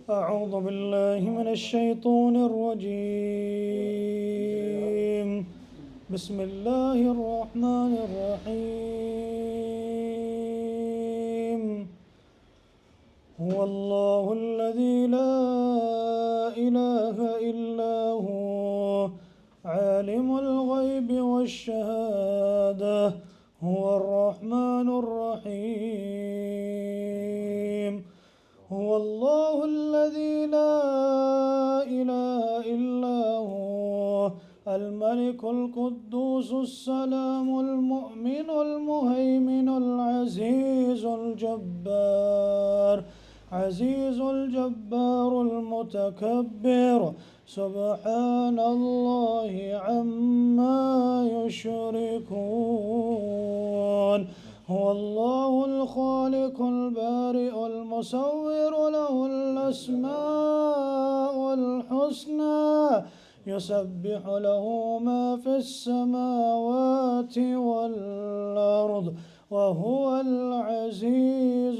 أعوذ بالله من الشيطان الرجيم. بسم الله الرحمن الرحيم. هو الله الذي لا إله إلا هو عالم الغيب والشهادة هو الرحمن الرحيم. هو الله الذي لا إله إلا هو الملك القدوس السلام المؤمن المهيمن العزيز الجبار المتكبر سبحان الله عما يشركون. هو الله الخالق البارئ المصور له الأسماء الحسنى يسبح له ما في السماوات والأرض وهو العزيز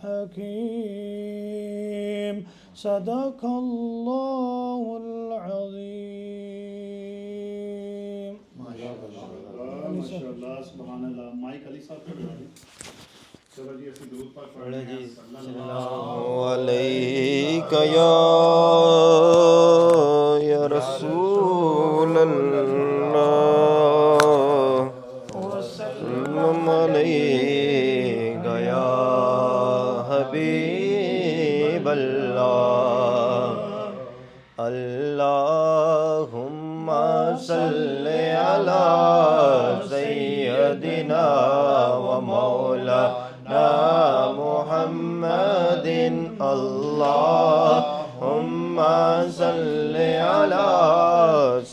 الحكيم. صدق الله العظيم. माशाअल्लाह सुभान अल्लाह। माइक अली साहब को बुला दी। चलो जी ऐसे दूर पर पढ़े जी सल्लल्लाहु अलैका या रसूल अल्लाह वसल्लम अलैका या हबीब अल्लाह। अल्लाहुम्मा सल्लि अला सय्यदिना व मौलाना मुहम्मदिन। अल्लाहुम्मा सल्लि अला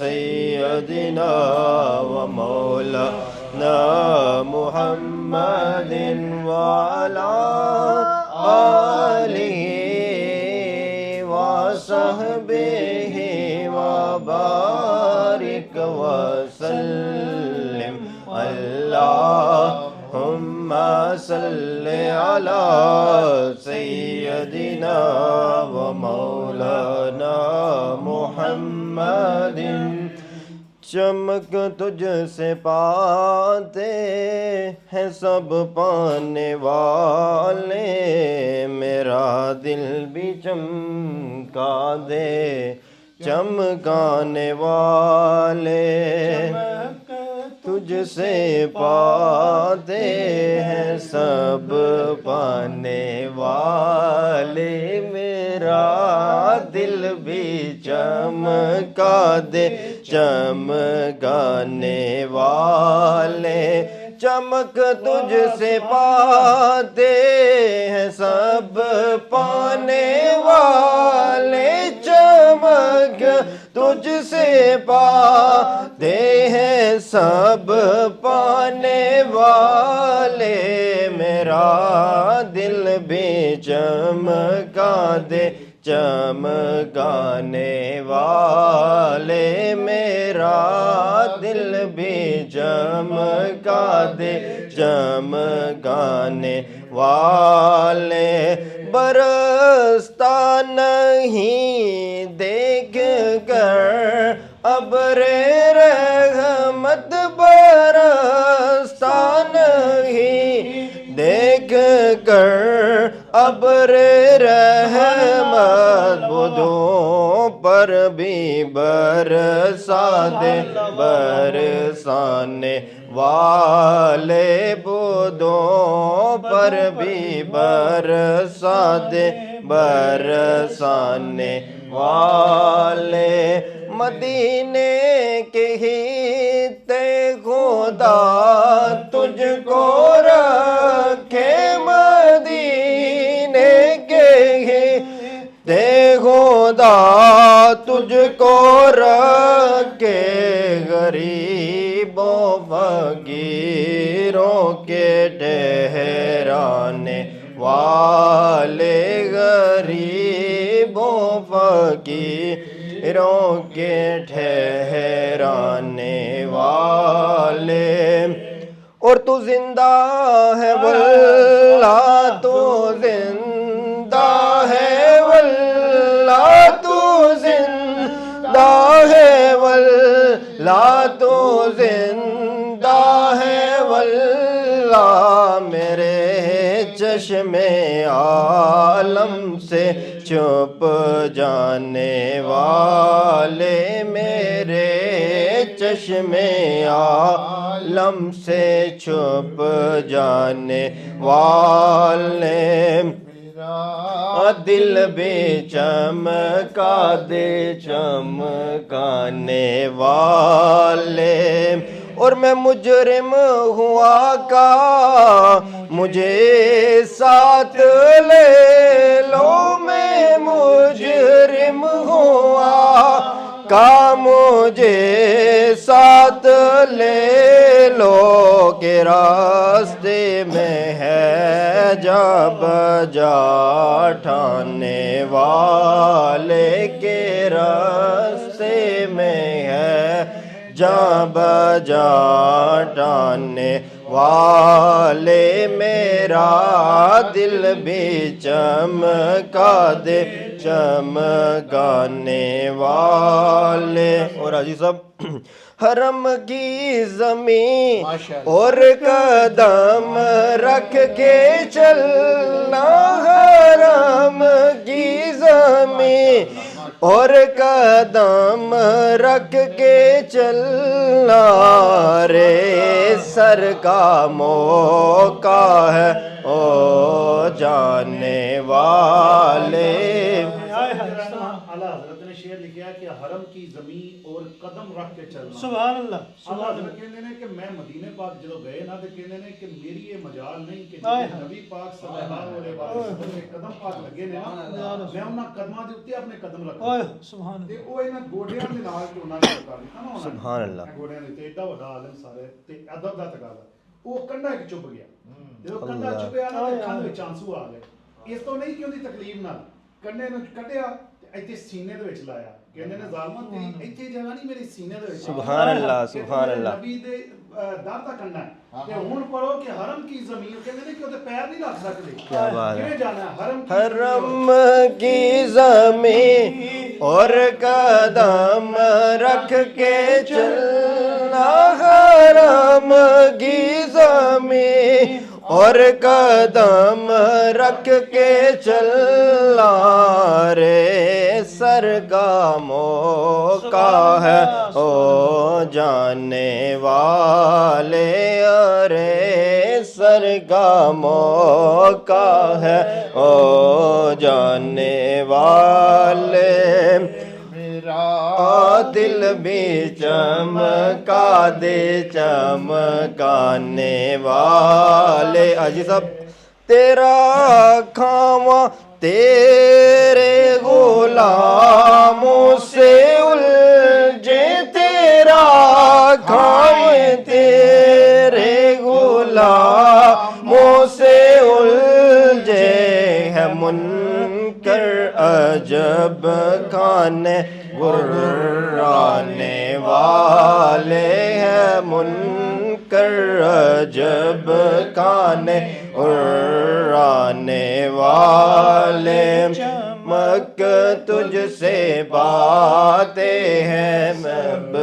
सय्यदिना व मौलाना मुहम्मदिन व अला आलिहि व सहबिहि व बारिक व सल्लिम। अल्लाहुम्मा सल्लि अला सय्यदिना व मौलाना मुहम्मदिन। चमक तुझसे पाते हैं सब पाने वाले, मेरा दिल भी चमका दे चमकाने वाले। तुझसे पाते हैं सब पाने वाले, मेरा दिल भी चमका दे चमकाने वाले। चमक तुझसे पाते हैं सब पाने वाले, चमक तुझसे पाते हैं सब पाने वाले, मेरा दिल भी चमका दे चमकाने वाले, मेरा दिल भी चमका दे चमकाने वाले। बरसता नहीं देख कर अब्रे रहमत, बरसता नहीं देख कर अब्रे रहमत, बुद्धों पर भी बरसा दे बरसाने वाले, बुद्धों पर भी बरसा दे बरसाने वाले। मदीने के ही ते खुदा तुझको रखे, मदीने के ही ते खुदा तुझको रखे, गरीबों फकीरों के ठहराने वाले, गरीबों फकीरों के ठहराने वाले। और तू जिंदा है वल्लाह, तू जिंदा है वल्लाह, तू जिंदा है वल्लाह मेरे चश्मे आलम से छुप जाने वाले मेरे चश्मे आलम से छुप जाने वाले दिल भी चमका दे चमकाने वाले और मैं मुजरिम हुआ का मुझे साथ ले लो मैं मुजरिम हुआ का मुझे साथ ले लो के रास्ते में है जा बजा ठाने वाले के रास्ते में है जा बजा ठाने वाले मेरा दिल भी चमका दे चमकाने वाले। और हाजी साहब हरम की जमीन और कदम रख के चलना हरम की जमीन और कदम रख के चलना रे सर का मौका है ओ जाने वाले। आला हजरत ने शेर लिखा कि हरम की जमीन और कदम रख के चलना। सुभान अल्लाह। आला हजरत कहते हैं कि मैं मदीने पाक जो गए ना तो कहते हैं कि मेरी ये मजाल नहीं कि नबी पाक सल्लल्लाहु अलैहि वसल्लम के कदम पाक लगे ने ना मैं उन्हां कदमां दे उत्ते अपने कदम रखा सुभान ते ओ इन्हां गोडियां दे नाल चोना कर लिया ना सुभान अल्लाह गोडियां दे एडा वड्डा आलम सारे ते अदब दा तकाजा ਉਹ ਕੰਡਾ ਇੱਕ ਚੁੱਭ ਗਿਆ ਜਦੋਂ ਕੰਡਾ ਚੁੱਭਿਆ ਨਾ ਅੱਖਾਂ ਦੇ ਵਿੱਚ ਆਂਸੂ ਆ ਗਏ ਇਸ ਤੋਂ ਨਹੀਂ ਕਿ ਉਹਦੀ ਤਕਲੀਫ ਨਾਲ ਕੰਡੇ ਨੂੰ ਕੱਢਿਆ ਤੇ ਇੱਥੇ ਸੀਨੇ ਦੇ ਵਿੱਚ ਲਾਇਆ ਕਹਿੰਦੇ ਨੇ ਜ਼ਾਲਮਾਂ ਤੇਰੀ ਇੱਥੇ ਜਗ੍ਹਾ ਨਹੀਂ ਮੇਰੀ ਸੀਨੇ ਦੇ ਵਿੱਚ ਸੁਭਾਨ ਅੱਲਾਹ ਸੁਭਾਨ ਅੱਲਾਹ ਨਬੀ ਦੇ ਦਰ ਦਾ ਕੰਡਾ ਤੇ ਹੁਣ ਪੜੋ ਕਿ ਹਰਮ ਕੀ ਜ਼ਮੀਨ ਕਹਿੰਦੇ ਨੇ ਕਿ ਉਹਦੇ ਪੈਰ ਨਹੀਂ ਰੱਖ ਸਕਦੇ ਕੀ ਬਾਤ ਹੈ ਕਿਵੇਂ ਜਾਣਾ हरम की ज़मीन और कदम रख के चलना हरम की ज़मीन और कदम रख के चलना रे सर का मौका है ओ जाने वाले अरे सर का मौका है ओ जाने वाले मेरा दिल भी चमका दे चमकाने वाले। अजी सब तेरा खावा तेरे गुलामों से उलझे तेरा खावे तेरे गुलामों से उलझे है मुनकर अजब खाने गुर्राने वाले हैं मुनकर अजब खाने गुर्राने वाले चमक तुझसे बातें हैं महब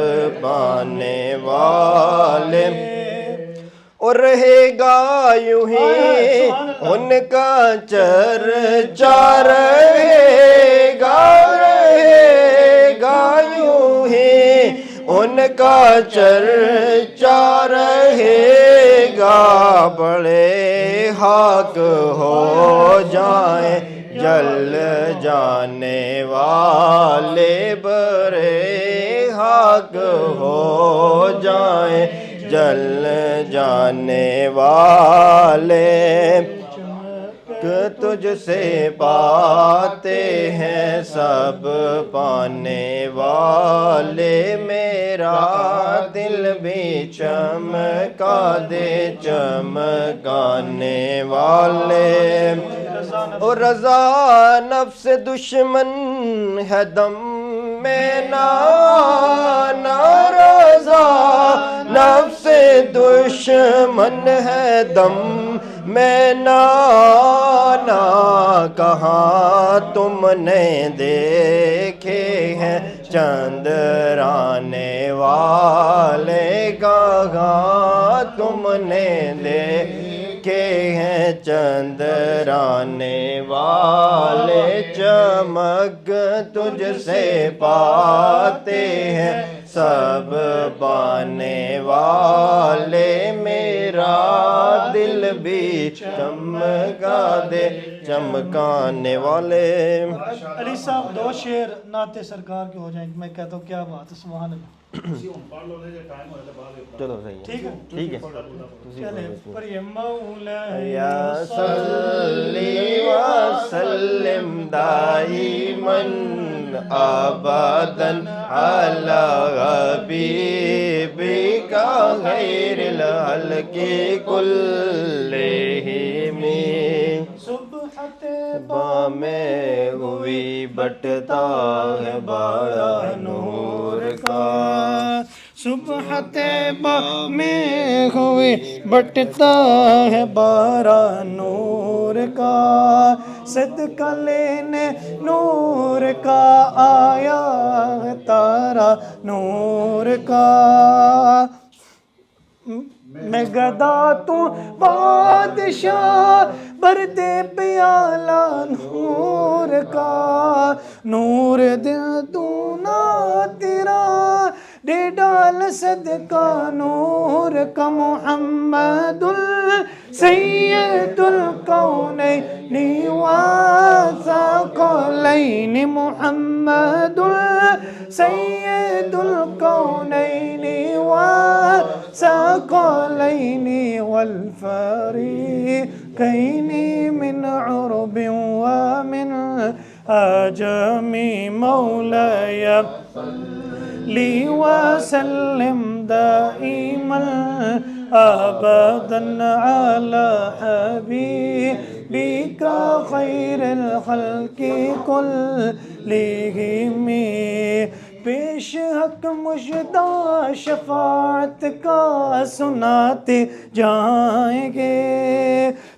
पाने वाले और रहेगा यूं ही उनका चर्चा रहेगा यूं ही उनका चर्चा रहेगा बड़े हाक हो जाए जल जाने वाले बड़े हाक हो जाए जल जाने वाले तुझसे पाते हैं सब पाने वाले मेरा दिल भी चमका दे चमकाने वाले। और रज़ा नफ्स दुश्मन है दम में ना रज़ा नफ्स दुश्मन है दम में ना कहाँ तुमने देखे हैं चंद्राने वाले कहाँ तुमने देखे हैं चंद्राने वाले चमक तुझसे पाते हैं सब पाने वाले मेरा दिल भी चमका दे चमकाने वाले। अली साहब 2 शेर नाते सरकार के हो जाएंगे, मैं कहता हूँ क्या बात है, सुभान अल्लाह। चलो सही है, ठीक है ठीक है। चले पढ़िए मौला या सल्ली व सल्लिम दाइमन अबदन अला हबीबिका गैरिल हल्की कुल्लिहिम। सुबह बा में हुई बटता है बड़ा नूर का। सुबह तैबा में हुई बटता है बारा नूर का, सदका लेने नूर का आया है तारा नूर का। मैं गदा तू बादशाह बरदे प्याला नूर का, नूर दिल तू ना तेरा दे डाल सदका नूर का। मुहम्मदुल सैयदुल कौनैनि व सकलैनि, मुहम्मदुल सैयदुल कौनैनि व सकलैनि वल फरीकैनि मिन उर्बि व मिन अजमी। मौलाय ली वसल्लिम दाइमन अबदन अला हबीबिका खैरिल खल्क़ि कुल्लिहिम। पेश हक मुजदा शफाअत का सुनाते जाएंगे,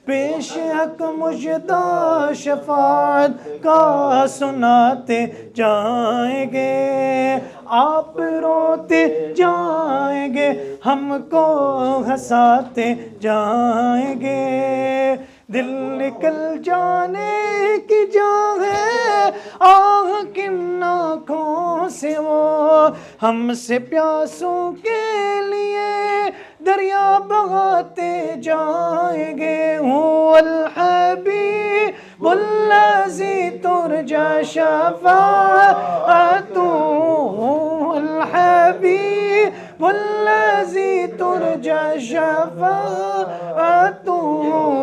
पेश हक मुजदा शफाअत का सुनाते जाएंगे। आप रोते जाएंगे हमको हंसाते जाएंगे, दिल निकल जाने की जगह आह किन आँखों से वो हमसे प्यासों के लिए दरिया बहाते जाएंगे। हुवल हबीबुल लज़ी तुरजा शफ़ाअतुहु, हुवल हबीबुल लज़ी तुरजा शफ़ाअतुहु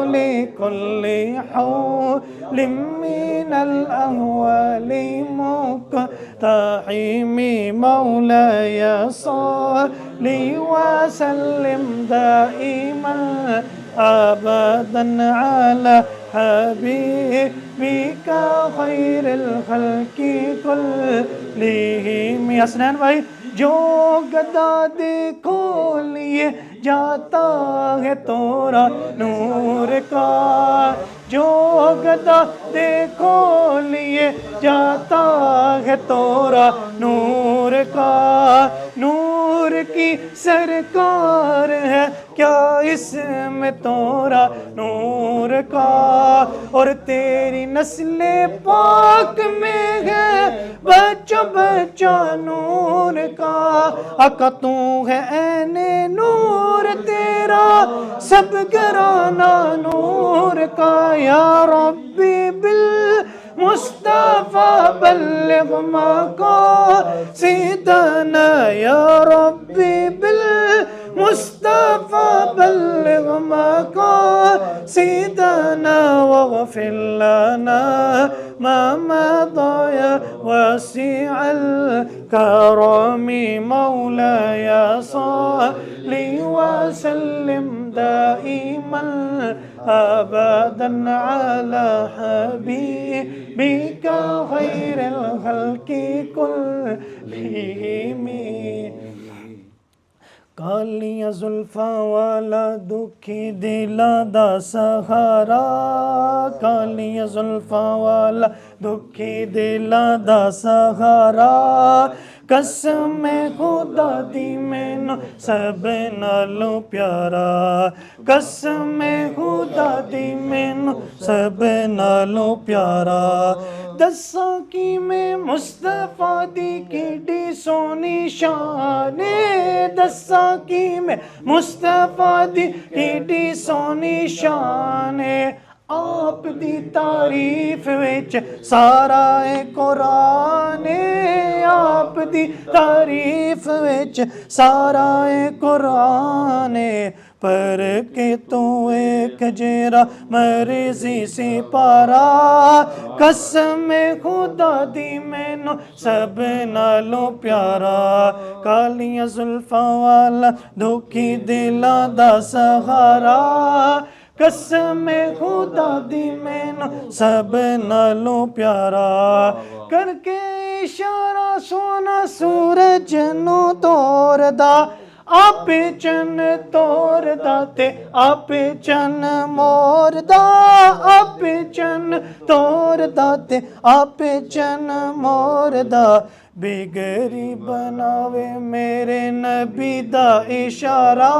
लिकुल्लि हौलिम मिनल अहवालि मुक़तहिमी। मौलाय सल्लि व सल्लिम दाइमन अबदन अला हबीबिका खैरिल खल्क़ि कुल्लिहिम। हसनैन भाई, जो गदा देखो लिए जाता है तोरा नूर का, जो गदा देखो लिए जाता है तोरा नूर का। नूर की सरकार है क्या इसमें तोरा नूर का, और तेरी नस्ले पाक में है बच्चा बच्चा नूर का। आका तू है ऐने नूर तेरा सब घराना नूर का। या रब्बी बिल मुस्तफा बल्लिग मक़ासिदना, या रब्बी बिल मुस्तफा बल्लिग मक़ासिदना वग़फ़िर लना मा मज़ा वसीअल करमी। मौलाय सल्लि व सल्लिम दाइमन अबदन अला हबीबिका खैरिल खल्क़ि कुल्लिहिम। ਕਾਲੀਆਂ ਜ਼ੁਲਫਾਂ ਵਾਲਾ ਦੁਖੀ ਦਿਲਾਂ ਦਾ ਸਹਾਰਾ ਕਾਲੀਆਂ ਜ਼ੁਲਫਾਂ ਵਾਲਾ ਦੁਖੀ ਦਿਲਾਂ ਦਾ ਸਹਾਰਾ ਕਸਮ ਹੈ ਖੁਦਾ ਦੀ ਮੈਨੂੰ ਸਭ ਨਾਲੋਂ ਪਿਆਰਾ ਕਸਮ ਹੈ ਖੁਦਾ ਦੀ ਮੈਨੂੰ ਸਭ ਨਾਲੋਂ ਪਿਆਰਾ ਦੱਸਾਂ ਕਿ ਮੈਂ ਮੁਸਤਫਾ ਦੀ ਕਿੱਡੀ ਸੋਹਣੀ ਸ਼ਾਨ ਏ ਦੱਸਾਂ ਕਿ ਮੈਂ ਮੁਸਤਫਾ ਦੀ ਕਿੱਡੀ ਸੋਹਣੀ ਸ਼ਾਨ ਏ आप दी तारीफ विच सारा ए कुरान ए आप दी तारीफ विच सारा ए कुरान ए पर के तू एक जेरा मर्जी सी पारा कसम खुदा दी मैनू सब नालों प्यारा कालियां जुल्फां वाला दुखी दिलां दा सहारा कसम खुदा दी मैनू सब नालों प्यारा करके इशारा सोना सूरज नू तोरदा आपे चन तोरदा ते आपे चन मोरदा आपे चन तोरदा ते आपे चन मोरदा बिगड़ी बनावे मेरे नबी दा इशारा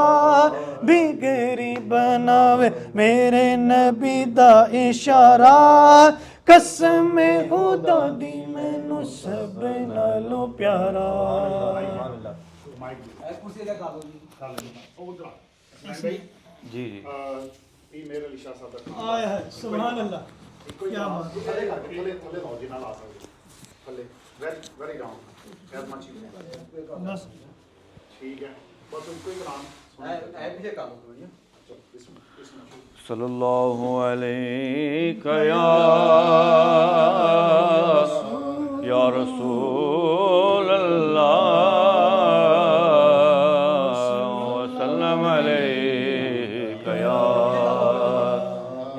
बिगड़ी बनावे मेरे नबी दा इशारा कसम खुदा दी मैनू सब नालों प्यारा जी जी मेरे लिशा साहब आय है सुभान अल्लाह क्या बात थले लाओ जिन्ना ला सकते थले वेरी राउंड एज मच बस ठीक है बस उनको ही कराम ऐ पीछे काम करो सल्लल्लाहु अलैहि या रसूल अल्लाह वसल्लम अलैका या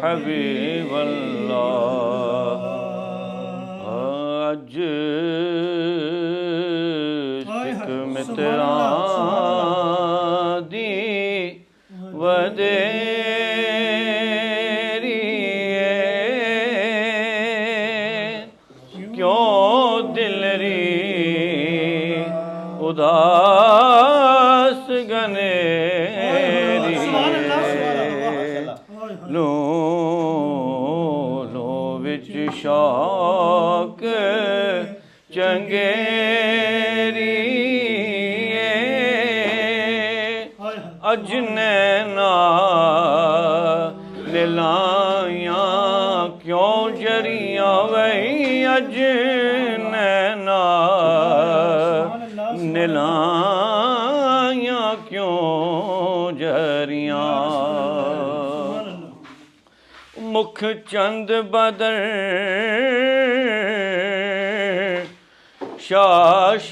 हबीब अल्लाह अज सिख मित्रां दी वदेरी क्यों दिल री उदास गनेरी लो विच शौक चंगेरी अज नैना लिलाया क्यों जरिया वही अज नैना लिलाया क्यों जरिया मुख चंद बदर शाह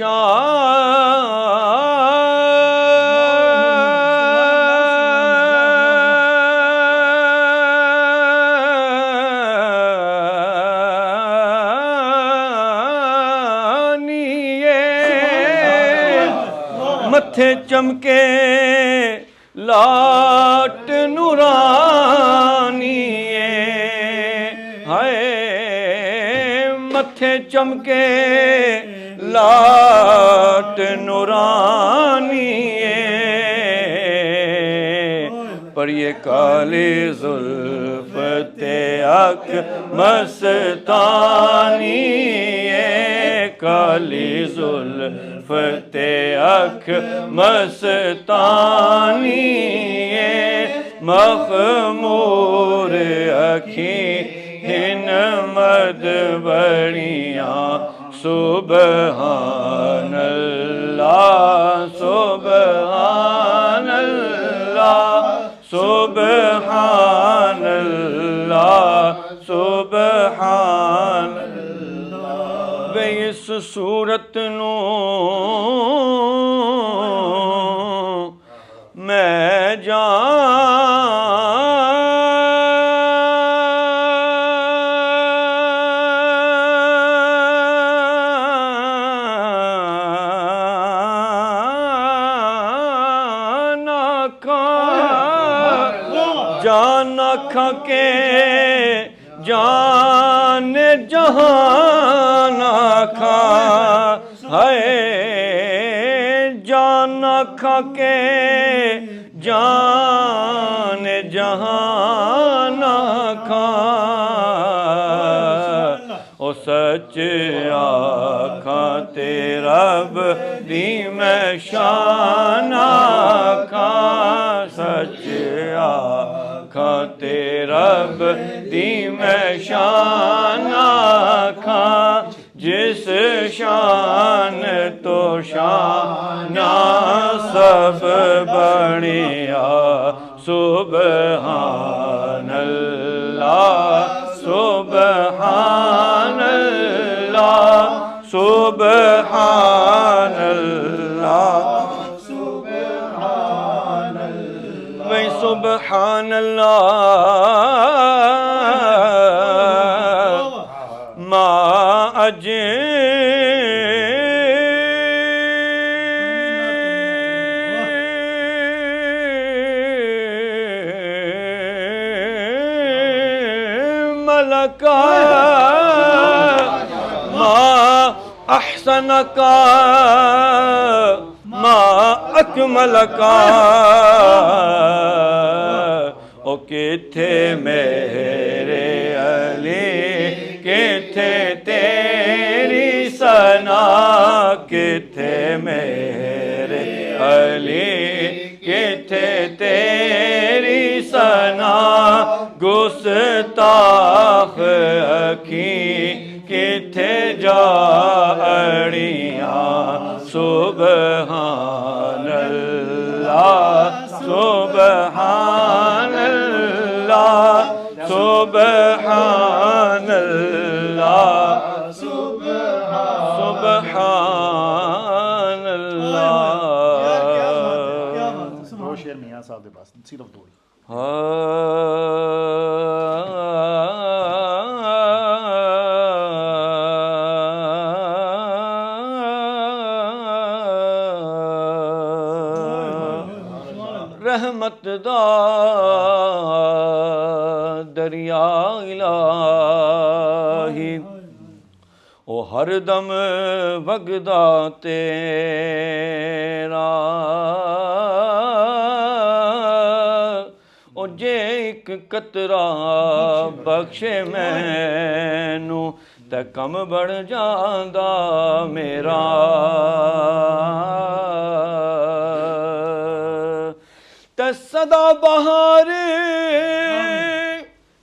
मथे चमके लाट नूरानी हाय मथे चमके लाट नूरानी पर ये काले जुल्फ ते अक मस्तानी काली जुल्फ ते अख मस्तानी मखमूर अखी हिन मद बड़िया सुबहान अल्लाह सुबहान अल्लाह सुबहान अल्लाह सुबहान वे इस सूरत नू मैं जान आँखों के जान जहान आँखा है जान आँखों के जान जहान आँखा ओ सच आखा तेरा दी मैं शान आखा सच आखा तेरा दी मैं शान आखा जिस शान तो शाना सब बढ़िया सुबहान अल्लाह सुबहान अल्लाह सुबहान अल्लाह वही सुबहान अल्लाह मा अजे मलका मा अहसनका मा अकमलका ओ किथे मेरे अली किथे तेरी सना किथे मेरे अली किथे तेरी सना गुस्ताख अखी किथे जा अड़ियाँ सुबहान अल्लाह सुबहान अल्लाह सुबहान अल्लाह सुबहान अल्लाह दो शेर मियाँ साहब के पास सिर्फ दो ही रहमत दा दरिया इलाही ओ हरदम वगदा तेरा ओ जे एक कतरा बख्शे मैनू ते कम बढ़ जांदा मेरा ते सदा बहार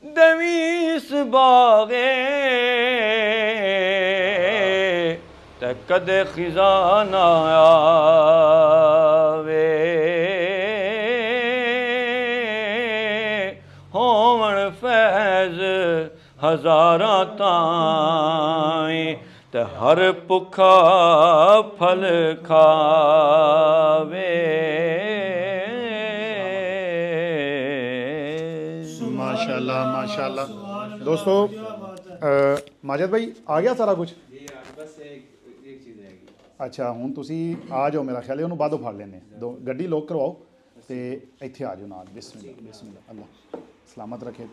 दवीस बागे ते कदे खिजाना आवे होवन फैज हजारां ताई ते हर भुखा फल खावे माशाल्लाह माशाल्लाह दोस्तों माजिद भाई आ गया सारा कुछ अच्छा हूँ तुसी आ जाओ मेरा ख्याल है उन्होंने बादों फाड़ लेने दो गड्डी लॉक करवाओ तो इत्थे आ जाओ नाल बिस्मिल्लाह बिस्मिल्लाह अल्लाह सलामत रखे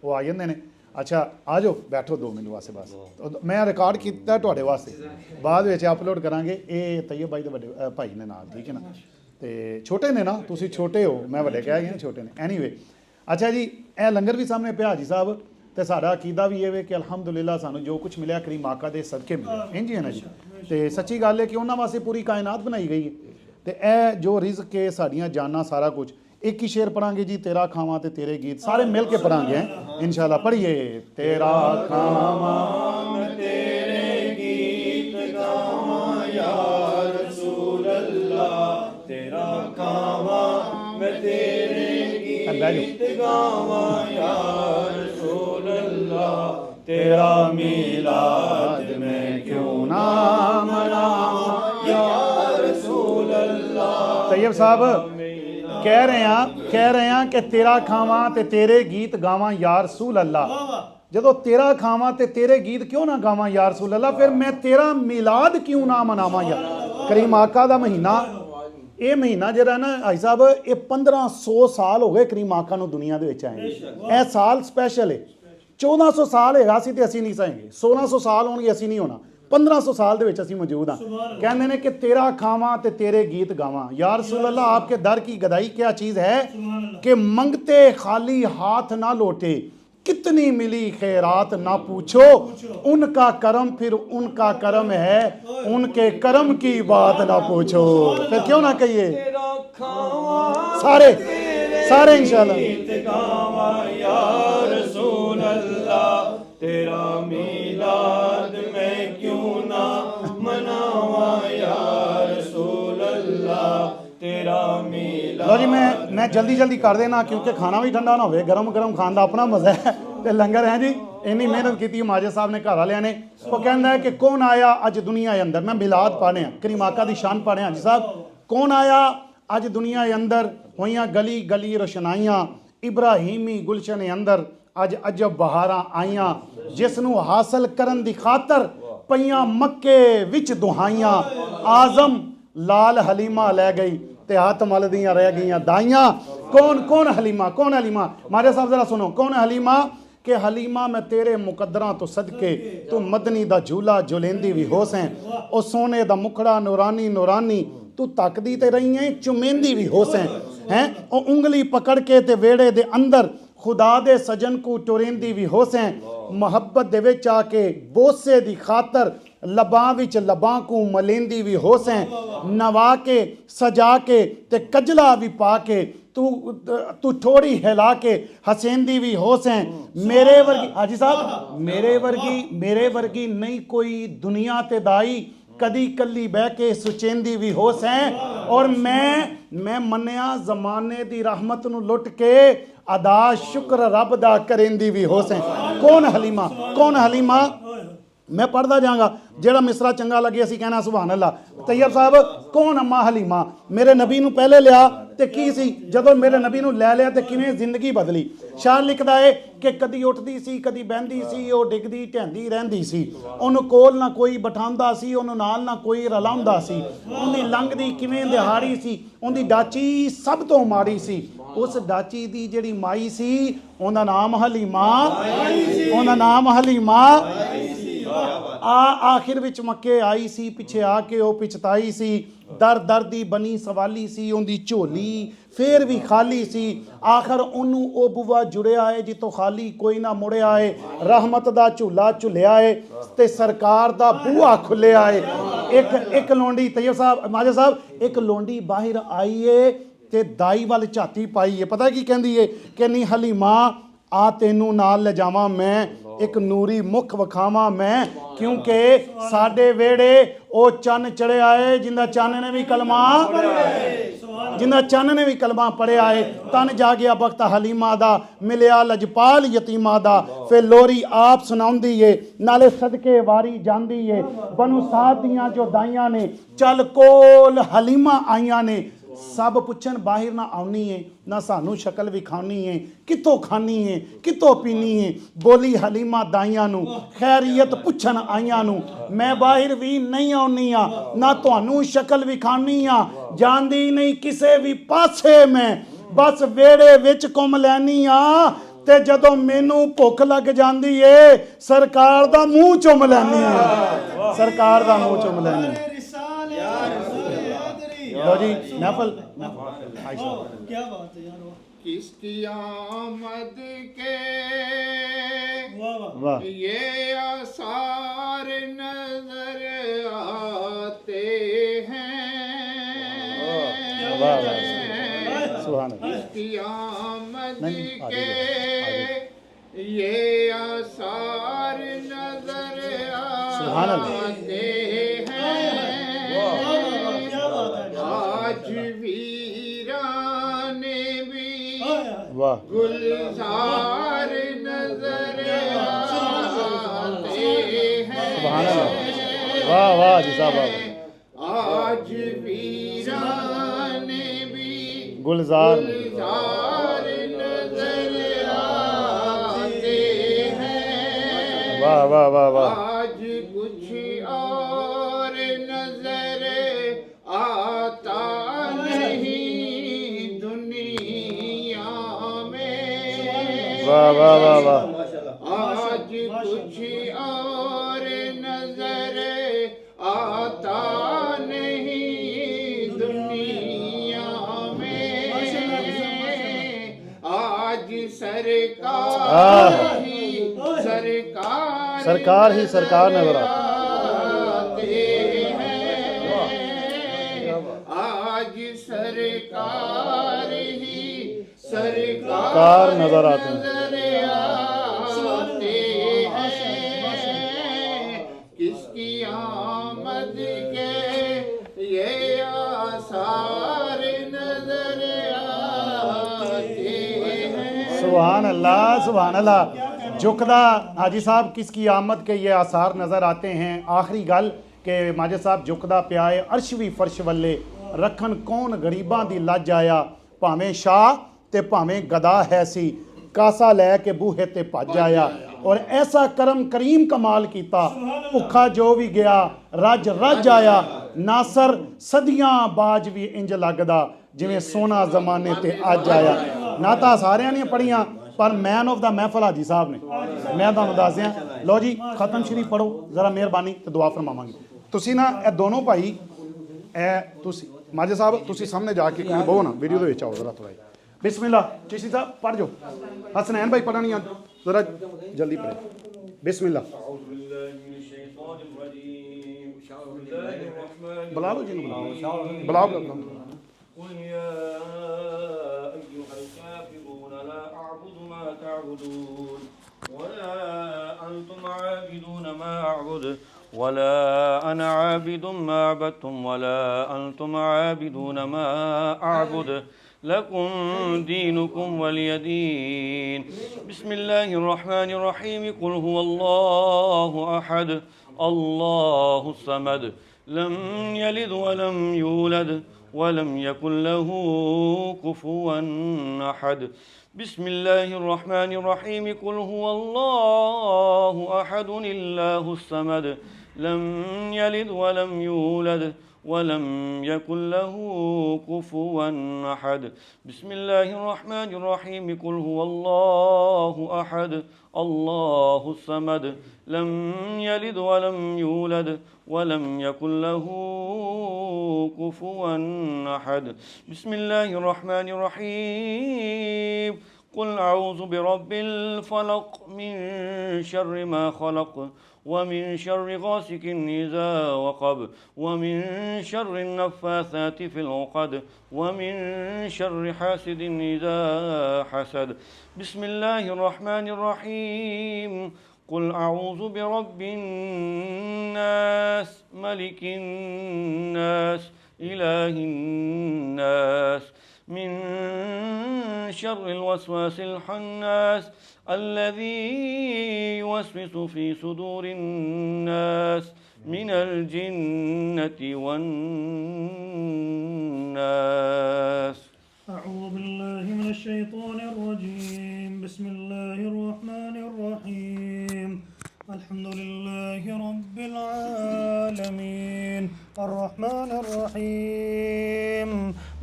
वो आ जाते हैं अच्छा आ जाओ बैठो 2 मिनट वास्ते बस मैं रिकॉर्ड किया तुहाडे वास्ते बाद में अपलोड करांगे ये तैयब भाई दे बड़े भाई ने नाल ठीक है ना तो छोटे ने ना तुसी छोटे हो मैं वड्डे कह गया छोटे ने एनीवे अच्छा जी ए लंगर भी सामने पिया हाजी साहब तो साडा अकीदा भी ये कि अलहमदुलिल्लाह सानू जो कुछ मिले करीम आका दे सदके मिले इंज ही है ना जी तो सच्ची गल है कि उन्होंने वास्ते पूरी कायनात बनाई गई है तो यह जो रिज़्क के साड़ियाँ जाना सारा कुछ एक ही शेर पढ़ांगे जी तेरा खावा ते तेरे गीत सारे मिल के पढ़ांगे हैं इंशाल्लाह पढ़िए तेरा खावा तेरे गीत गावा या रसूल अल्लाह तेरा खावा मैं तेरे गीत गावा या रसूल अल्लाह तेरा मिलाद में क्यों ना मनावा या रसूल अल्लाह तैयब साहब कह रहे हैं कि तेरा खावा ते तेरे गीत गावा या रसूल अल्लाह जदों तेरा खावा ते तेरे गीत क्यों ना गावा या रसूल अल्लाह फिर मैं तेरा मिलाद क्यों ना मनावा या करीम आका दा महीना ਇਹ ਮਹੀਨਾ ਜਿਹੜਾ ਨਾ ਭਾਈ ਸਾਹਿਬ ਇਹ 1500 ਸਾਲ ਹੋ ਗਏ ਕਰੀਮ ਆਕਾ ਨੂੰ ਦੁਨੀਆ ਦੇ ਵਿੱਚ ਆਏ ਇਹ ਸਾਲ ਸਪੈਸ਼ਲ ਹੈ 1400 ਸਾਲ ਹੈਗਾ ਸੀ ਤੇ ਅਸੀਂ ਨਹੀਂ ਸਾਂਗੇ 1600 ਸਾਲ ਹੋਣਗੇ ਅਸੀਂ ਨਹੀਂ ਹੋਣਾ 1500 ਸਾਲ ਦੇ ਵਿੱਚ ਅਸੀਂ ਮੌਜੂਦ ਹਾਂ ਕਹਿੰਦੇ ਨੇ ਕਿ ਤੇਰਾ ਖਾਵਾਂ ਤੇ ਤੇਰੇ ਗੀਤ ਗਾਵਾਂ ਯਾ रसूल अल्लाह आपके दर की गदाई क्या चीज़ है कि मंगते खाली हाथ ना लौटे कितनी मिली खैरात ना पूछो उनका करम फिर उनका करम है उनके करम की बात ना पूछो फिर क्यों ना कहिए तेरा खावा सारे सारे इंशाल्लाह या रसूल अल्लाह तेरा मीलाद मैं क्यों ना मनावा या रसूल अल्लाह तेरा मीलाद। लो जी मैं जल्दी कर देना क्योंकि खाना भी ठंडा ना होवे गरम गरम खान का अपना मज़ा है ते लंगर है जी इन्नी मेहनत की माजे साहब ने घर वाले ने वो कहता है कि कौन आया अज दुनिया के अंदर मैं मिलाद पाने करीम आका दी शान पाने जी साहब कौन आया अज दुनिया के अंदर होइयां गली गली रोशनाइयां इब्राहिमी गुलशन के अंदर अज अजब बहारां आईयां जिस नूं हासिल करन दी खातर पईयां मक्के विच दुहाइयां आजम लाल हलीमा लै गई ते हाथ मलदियां रह गईयां दाइयां कौन हलीमा मारे साहब जरा सुनो कौन हलीमा कि हलीमा मैं तेरे मुकद्दरां तो सदके तू मदनी दा झूला झुलेंदी भी हो सैं ओ सोने दा मुखड़ा नूरानी तू तकदी ते रही है चुमेंदी भी हो सैं हैं ओ उंगली पकड़ के ते वेड़े दे अंदर खुदा दे सजन को टुरेंदी भी हो सैं मुहब्बत दे विच आके बोसे दी खातर लबां विच लबां को मलेंदी भी हो सैं नवा के सजा के ते कजला भी पा के तू थोड़ी हिला के हसेंदी भी हो सैं मेरे वर्गी हाजी साहब मेरे वर्गी नहीं कोई दुनिया ते दाई कदी कली बह के सुचेंदी भी हो सैं और मैं मन्निया जमाने दी रहमत नू लुट के अदा शुक्र रब दा करेंदी भी हो सैं कौन हलीमा मैं पढ़ता जाऊँगा जेड़ा मिसरा चंगा लगे असी कहना सुभान अल्लाह तैयब साहब कौन अम्मा हलीमा मेरे नबी नू पहले लिया ते की सी जदों मेरे नबी नू लै लिया ते किवें जिंदगी बदली शायर लिखदा है कि कदी उठदी सी कदी बहंदी सी ओ डिगदी ढैंदी रहंदी सी ओनू कोल ना कोई बिठांदा सी ओनू नाल ना कोई रलाउंदा सी ओंदी लंघदी किवें दिहाड़ी सी ओंदी डाची सब तो माड़ी सी उस डाची दी जेड़ी माई सी ओंदा नाम हलीमा आखिर विच मक्के आई सी पिछे आके ओ पिछताई सी दर दी बनी सवाली सी ओंदी झोली फिर भी खाली सी आखिर ओनू ओ बुआ जुड़िया है जितों खाली कोई ना मुड़िया है रहमत दा झूला झुलिया है ते सरकार दा बूहा खुलिया है एक लोंडी तैयब साहब माजे साहब एक लोंडी बाहर आई है ते दाई वाल झाती पाई है पता की कहंदी है कि नहीं हलीमा आ तेनू नाल ले जावां मैं एक नूरी मुख वखावां मैं क्योंकि साडे वेड़े ओ चन्न चढ़िया है जिंदा चन्न ने भी कलमा पढ़िया है तन जा गया बख्त हलीमा दा मिलिया लजपाल यतीमा दा फिर लोरी आप सुनाउंदी है नाले सदके वारी जांदी है बनु साद दियां जो दाइयां ने चल कोल हलीमा आईयां ने सब पुछन बाहर ना आउनी है ना सानू शक्ल विखानी है कितों खानी है कितों पीनी है बोली हलीमा दाइयां नू खैरियत पुछन आइयां नू मैं बाहर भी नहीं आउनी आ ना तुहानू शक्ल विखानी आ जानदी नहीं किसे भी पासे मैं बस वेड़े विच घुम लैनी आ ते जदों मैनू भुख लग जांदी है सरकार दा मूंह चुम लैनी है सरकार दा मूंह चुम लैनी लो जी महफल क्या बात है यार किसकी आमद के वाह ये आसार नजर आते हैं वाह सुभान अल्लाह किसकी आमद नहीं, आगे के ये आसार नजर सुभान अल्लाह आते हैं आज वीराने भी वाह गुलजार नजर आते हैं सुभान अल्लाह वाह जी साहब वाह आज वीराने भी गुलजार गुलजार नजर आते हैं वाह वाह वाह वाह आज कुछ और नजर आता वाह वाह वाह वाह। आज कुछ और नजर आता नहीं दुनिया में, आज सरकार ही सरकार नजर आते हैं, आज सरकार ही सरकार नजर आते हैं। किसकी आमद के ये आसार नजर आते हैं। सुभान अल्लाह। झुकदा हाजी साहब किसकी आमद के ये आसार नज़र आते हैं। आखिरी गल के माजिद साहब झुकदा पिया है अर्श भी फर्श वल्ले, रखन कौन गरीबां दी लज आया, भावें शाह ते भावें गदा है सी, कासा लै के बूहे ते भज आया। और ऐसा करम करीम कमाल कीता, भुखा जो भी गया रज आया, नासर सदियां बाज भी इंज लगदा, जिवें सोना जमाने ते अज आया। ना तो सारियां ने पढ़ियां पर मैन ऑफ द महफल हाजी साहब ने, मैं तुहानूं दस दियां। लो जी खत्म शरीफ पढ़ो जरा मेहरबानी ते दुआ फरमावांगे। तुसी ना ए दोनों भाई तुसी माजे साहब तुसी सामने जाके बहु ना वीडियो दे विच आओ जरा थोड़ा। बिस्मिल्लाह चिश्ती साहब पढ़ जो, हसनैन भाई पढ़ा नहीं जरा जल्दी पढ़े। बिस्मिल्लाह बुला लो जी बुलाओ। قل يا أيها الكافرون لا أعبد ما تعبدون ولا أنتم عابدون ما أعبد ولا أنا عابد ما عبدتم ولا أنتم عابدون ما أعبد لكم دينكم ولي دين. بسم الله الرحمن الرحيم. قل هو الله أحد الله الصمد لم يلد ولم يولد ولم يكن له كفوا أحد. بسم الله الرحمن الرحيم. قل هو الله أحد الله الصمد لم يلد ولم يولد ولم يكن له كفوا أحد. بسم الله الرحمن الرحيم. قل هو الله أحد الله الصمد لم يلد ولم يولد ولم يكن له كفوا أحد. بسم الله الرحمن الرحيم. قل أعوذ برب الفلق من شر ما خلق ومن شر غاسق إذا وقب ومن شر النفاثات في العقد ومن شر حاسد إذا حسد. بسم الله الرحمن الرحيم. قل أعوذ برب الناس ملك الناس إله الناس من شر الوسواس الخناس الذي يوسوس في صدور الناس من الجنة والناس. أعوذ بالله من الشيطان الرجيم. بسم الله الرحمن الرحيم. الحمد لله رب العالمين الرحمن الرحيم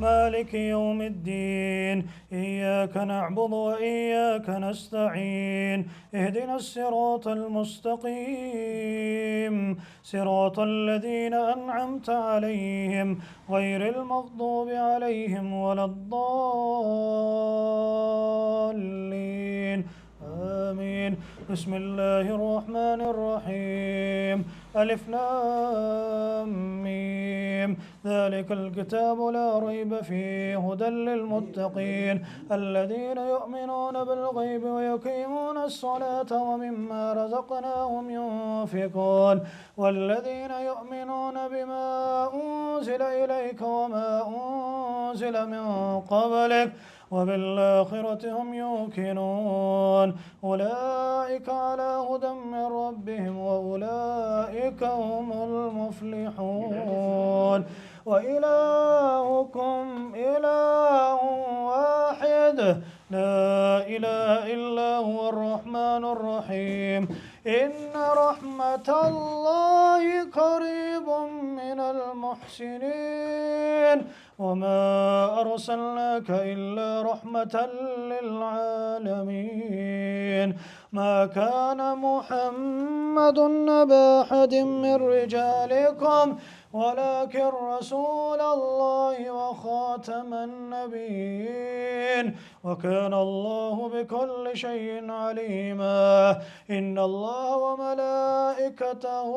مالك يوم الدين إياك نعبد وإياك نستعين اهدنا الصراط المستقيم صراط الذين أنعمت عليهم غير المغضوب عليهم ولا الضالين آمين. بسم الله الرحمن الرحيم. ألف لام ميم ذلك الكتاب لا ريب فيه هدى للمتقين الذين يؤمنون بالغيب ويقيمون الصلاة ومما رزقناهم ينفقون والذين يؤمنون بما أنزل إليك وما أنزل من قبلك وبالآخرة هم يوقنون أولئك على هدى من ربهم وأولئك هم المفلحون. وإلهكم إله واحد لا إله إلا هو الرحمن الرحيم. إن رحمة الله قريب من المحسنين وما أرسلناك إلا رحمة للعالمين ما كان محمد أبا أحد من رجالكم ولكن رسول الله وخاتم النبيين وكان الله بكل شيء عليما إن الله وملائكته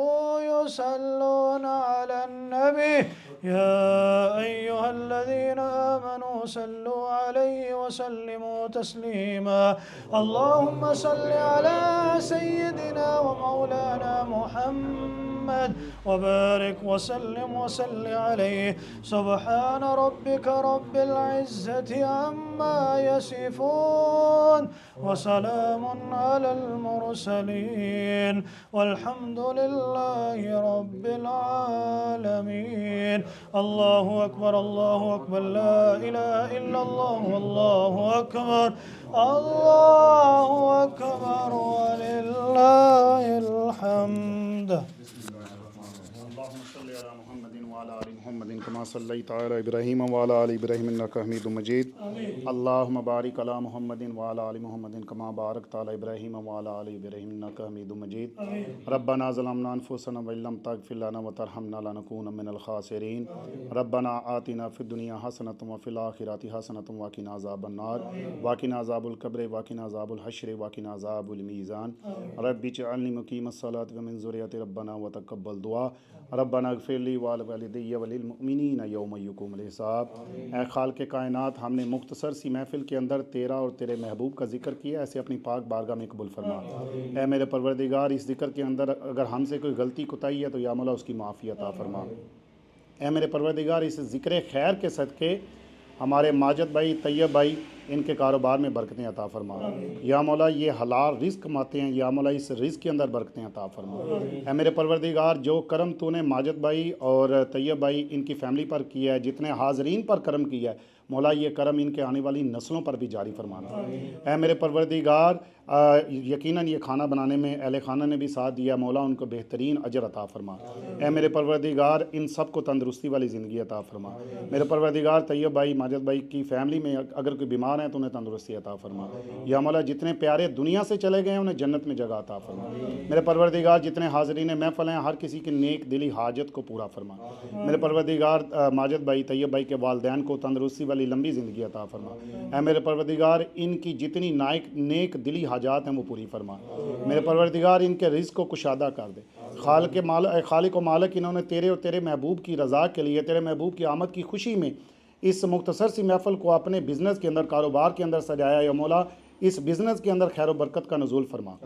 يصلون على النبي يا أيها الذين آمنوا صلوا عليه وسلموا تسليما اللهم صل على سيدنا ومولانا محمد وبارك وسلم وسل عليه سبحان ربك رب العزة عما يصفون وسلام على المرسلين والحمد لله رب العالمين الله أكبر لا إله إلا الله والله أكبر ولله الحمد اللهم صل على محمد وعلى آل محمد كما صليت على إبراهيم وعلى آل إبراهيم إنك حميد مجيد اللهم بارك على محمد وعلى آل محمد كما باركت على إبراهيم وعلى آل إبراهيم إنك حميد مجيد ربنا ظلمنا أنفسنا وإن لم تغفر لنا وترحمنا لنكون من الخاسرين ربنا آتنا في الدنيا حسنة وفي الآخرة حسنة وقنا عذاب النار وقنا عذاب القبر وقنا عذاب الحشر وقنا عذاب الميزان رب اجعلني مقيم الصلاة ومن ذريتي ربنا وتقبل دعاء रब्बना ग़फ़िरली वालिदैया वलिलमुमिनीन यौम यक़ूमुल हिसाब। ऐ खालिक़ कायनात, हमने मुख्तसर सी महफ़िल के अंदर तेरा और तेरे महबूब का ज़िक्र किया, ऐसे अपनी पाक बारगाह में कबूल फरमा। ऐ मेरे परवरदिगार, इस ज़िक्र के अंदर अगर हमसे कोई गलती कोताही है तो या मौला उसकी माफ़ी अता फरमा। ऐ मेरे परवरदिगार, इस ज़िक्र खैर के सदक़े हमारे माजिद भाई, तैयब भाई, इनके कारोबार में बरकतें अता फरमा। या मौला ये हलाल रिज़्क़ कमाते हैं, या मौला इस रिज़्क़ के अंदर बरकतें अता फरमा। ऐ मेरे परवरदिगार, जो करम तूने माजिद भाई और तैयब भाई इनकी फ़ैमिली पर किया है, जितने हाज़रीन पर करम किया है, मौला ये करम इनके आने वाली नस्लों पर भी जारी फरमाना। ऐ मेरे परवरदिगार, यकीनन ये खाना बनाने में अहले खाना ने भी साथ दिया, मौला उनको बेहतरीन अजर अता फरमा। ऐ मेरे परवरदिगार, इन सब को तंदरुस्ती वाली ज़िंदगी अता फरमा। मेरे परवरदिगार, तैयब भाई, माजिद भाई की फ़ैमिली में अगर कोई बीमार है तो उन्हें तंदरुस्ती अता फरमा। या मौला जितने प्यारे दुनिया से चले गए हैं उन्हें जन्नत में जगह अता फरमा। मेरे परवरदिगार, जितने हाज़रीन महफ़िल हैं, हर किसी की नेक दिली हाजत को पूरा फरमा। मेरे परवरदिगार, माजिद भाई, तैयब भाई के वालिदैन को तंदरुस्ती वाली लंबी ज़िंदगी अता फरमा। ऐ मेरे परवरदिगार, इनकी जितनी नेक दिली हाजात हैं वो पूरी फरमा। मेरे परवरदिगार, इनके रिज़्क़ को कुशादा कर दे। खालिक व मालिक, इन्होंने तेरे और तेरे महबूब की रज़ा के लिए, तेरे महबूब की आमद की खुशी में इस मुख्तसर सी महफ़िल को अपने बिज़नेस के अंदर, कारोबार के अंदर सजाया। या मौला इस बिज़नेस के अंदर खैर बरकत का नज़ूल फरमा।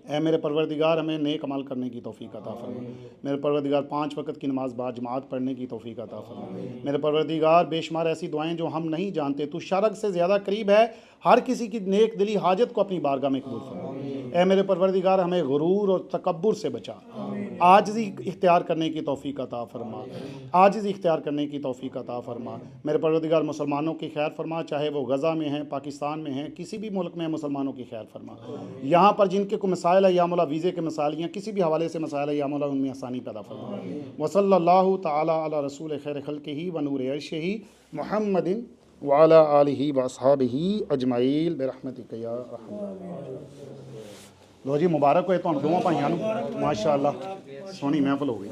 ऐ मेरे परवरदिगार, हमें नेक अमल करने की तौफ़ीक़ अता फरमा। मेरे परवरदिगार, 5 वक़्त की नमाज़ बाजमात पढ़ने की तौफ़ीक़ अता फरमा। मेरे परवरदिगार, बेशुमार ऐसी दुआएं जो हम नहीं जानते, तू शरक से ज़्यादा करीब है, हर किसी की नेक दिली हाजत को अपनी बारगाह में कबूल फरमा। ऐ मेरे परवरदिगार, हमें गुरूर और तकब्बुर से बचा, आजिज़ी इख्तियार करने की तौफ़ीक़ अता फरमा। आजिज़ी इख्तियार करने की तौफ़ीक़ अता फरमा। मेरे परवरदिगार, मुसलमानों की खैर फरमा, चाहे वो गज़ा में हैं, पाकिस्तान में हैं, किसी भी मुल्क में मुसलमानों की खैर फरमा। यहाँ पर जिनके को मसाइल है, या मौला वीज़े के मसाइल या किसी भी हवाले से मसाइल है, या मौला उनमें आसानी पैदा फरमा। वसल्लल्लाहु तआला अला रसूल खैर खल्क़िही व नूर अर्शिही मुहम्मदिन व अला आलिही व अस्हाबिही अजमाइन बिरहमतिक या रहमान। लो जी, मुबारक होए तुहानू दोवां भाइयां नू, माशाअल्लाह सोहनी महफिल हो गई।